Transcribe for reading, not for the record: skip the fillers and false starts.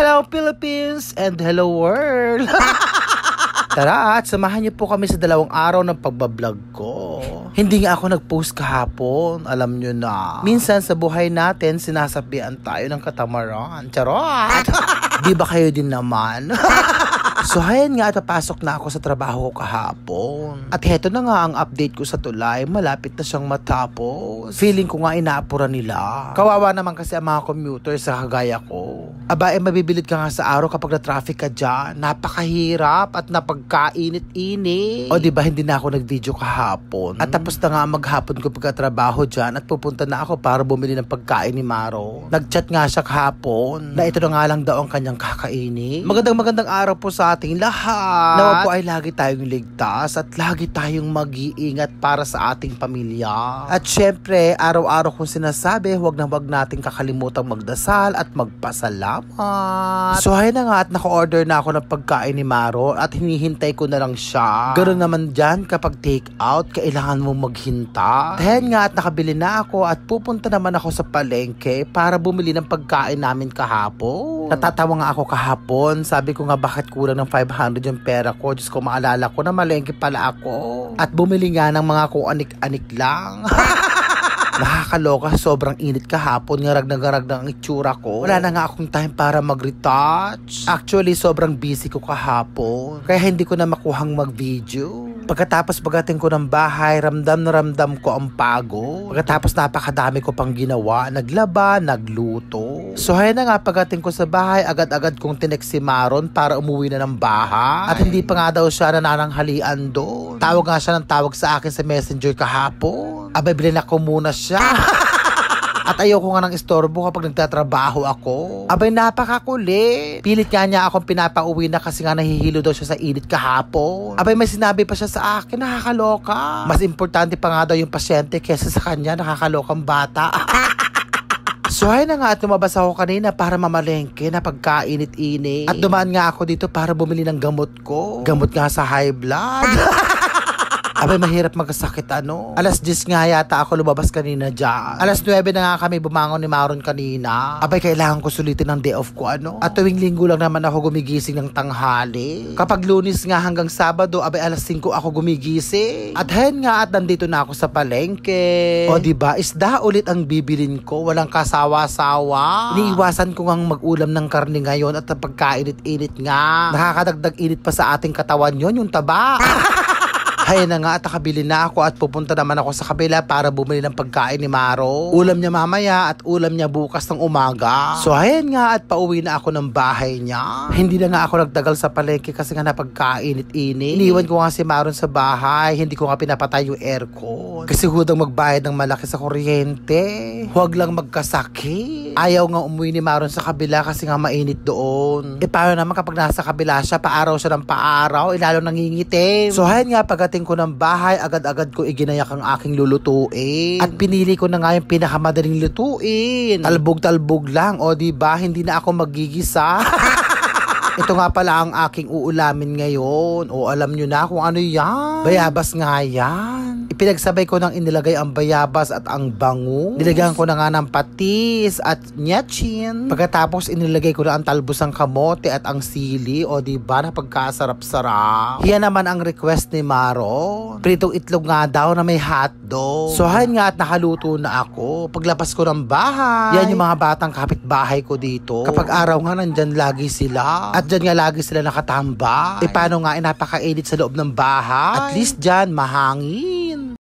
Hello Philippines and hello world! Tara at samahan niyo po kami sa 2 araw ng pagbablog ko. Hindi nga ako nag-post kahapon, alam nyo na. Minsan sa buhay natin, sinasabihan tayo ng katamaran. Charot! Di ba kayo din naman? So hayan nga, papasok na ako sa trabaho ko kahapon. At heto na nga ang update ko sa tulay, malapit na siyang matapos. Feeling ko nga inaapura nila. Kawawa naman kasi ang mga commuter sa kagaya ko. Aba, mabibilid ka nga sa araw kapag na-traffic ka dyan. Napakahirap at napagkainit-init. O diba, hindi na ako nag-video kahapon. At tapos na nga maghapon ko pagkatrabaho dyan at pupunta na ako para bumili ng pagkain ni Maro. Nag-chat nga siya kahapon na ito na nga lang daw ang kanyang kakainin. Magandang araw po sa ating lahat. Nawa po ay lagi tayong ligtas at lagi tayong mag-iingat para sa ating pamilya. At syempre, araw-araw kong sinasabi, huwag nating kakalimutan magdasal at magpasalamat. So ayun na nga at naka-order na ako ng pagkain ni Maro at hinihintay ko na lang siya. Ganoon naman dyan kapag take out, kailangan mong maghintay. Dahil nga at nakabili na ako at pupunta naman ako sa palengke para bumili ng pagkain namin kahapon. Natatawa nga ako kahapon. Sabi ko nga bakit kulang ng 500 yung pera ko. Diyos ko, maalala ko na malengke pala ako. At bumili nga ng mga kuanik-anik lang. Nakakaloka, sobrang init kahapon, ngarag ang itsura ko. Wala na nga akong time para mag-retouch. Actually, sobrang busy ko kahapon, kaya hindi ko na makuhang mag-video. Pagkatapos pagdating ko ng bahay, ramdam na ramdam ko ang pagod. Pagkatapos napakadami ko pang ginawa, naglaba, nagluto. So hay na nga, pagdating ko sa bahay, agad-agad kong tinext si Maron para umuwi na ng bahay. At hindi pa nga daw siya nanananghalian doon. Tawag nga siya ng tawag sa akin sa messenger kahapon. Abay, bilhin ako muna siya. At ayoko nga ng istorbo kapag nagtatrabaho ako. Abay, napakakulit. Pilit nga niya akong pinapauwi na kasi nga nahihilo daw siya sa init kahapon. Abay, may sinabi pa siya sa akin, nakakaloka. Mas importante pa nga daw yung pasyente kesa sa kanya, nakakalokang bata. So ay na nga at lumabas ako kanina para mamalengke na pagkainit-init. At dumaan nga ako dito para bumili ng gamot ko. Gamot nga sa high blood. Abay, mahirap magkasakit ano. Alas 10 nga yata ako lumabas kanina dyan. Alas 9 na nga kami bumangon ni Maron kanina. Abay, kailangan ko sulitin ng day off ko ano. At tuwing linggo lang naman ako gumigising ng tanghali. Kapag Lunes nga hanggang Sabado, abay alas 5 ako gumigising. At hen nga at nandito na ako sa palengke. O diba, isda ulit ang bibilin ko. Walang kasawa-sawa. Iniiwasan ko ngang mag-ulam ng karne ngayon at pagkainit-init nga. Nakakadagdag init pa sa ating katawan yon, yung taba. Hay na nga at nakabili na ako at pupunta naman ako sa kabila para bumili ng pagkain ni Maro. Ulam niya mamaya at ulam niya bukas ng umaga. So hayan nga at pauwi na ako ng bahay niya. Hindi na nga ako nagtagal sa palengke kasi nga napagkainit-init. Iniwan ko nga si Maron sa bahay. Hindi ko nga pinapatay yung aircon. Kasi hudang magbayad ng malaki sa kuryente. Huwag lang magkasakit. Ayaw nga umuwi ni Maron sa kabila kasi nga mainit doon. E paano naman kapag nasa kabila siya, paaraw siya ng paaraw, lalo nangingitim. So hayan nga, pagdating ko ng bahay, agad-agad ko iginayak ang aking lulutuin. At pinili ko na nga yung pinakamadaling lutuin. Talbog-talbog lang, o diba, hindi na ako magigisa. Ito nga pala ang aking uulamin ngayon. O alam nyo na kung ano yan. Bayabas nga yan. Ipinagsabay ko nang inilagay ang bayabas at ang bango. Nilagyan ko na nga ng patis at nyetchin. Pagkatapos inilagay ko na ang talbos ng kamote at ang sili. O diba, na pagkasarap-sarap. Yan naman ang request ni Maro. Pritong itlog nga daw na may hotdog. So hayan nga at nakaluto na ako. Paglabas ko ng bahay, yan yung mga batang kapitbahay ko dito. Kapag araw nga nandyan lagi sila. At dyan nga lagi sila nakatambay. E paano nga, napakainit sa loob ng bahay. At least dyan, mahangin.